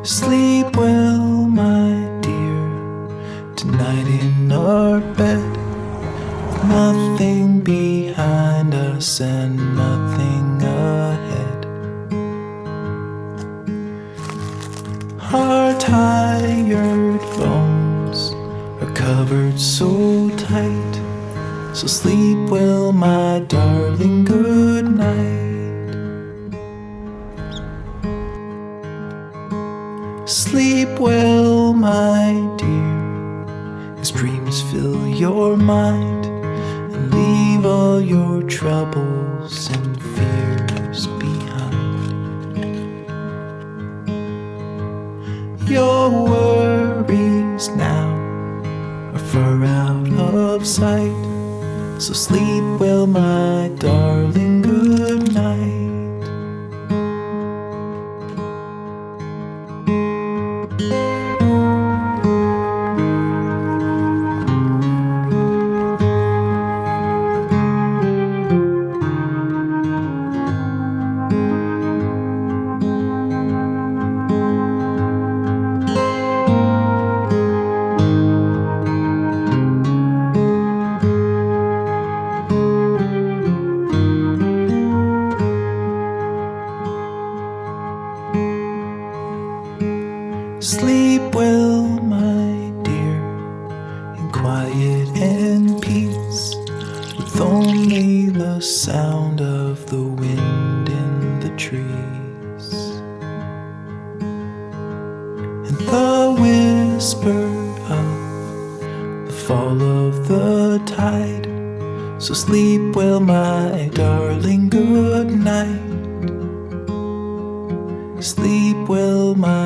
Sleep well, my dear, tonight in our bed. Nothing behind us and nothing ahead. Our tired bones are covered so tight. So sleep well, my darling, good night. Sleep well, my dear, as dreams fill your mind and leave all your troubles and fears behind. Your worries now are far out of sight. So sleep well, my darling, good night. Sleep well, my dear, in quiet and peace, with only the sound of the wind in the trees and the whisper of the fall of the tide. So sleep well, my darling, good night. Sleep well, my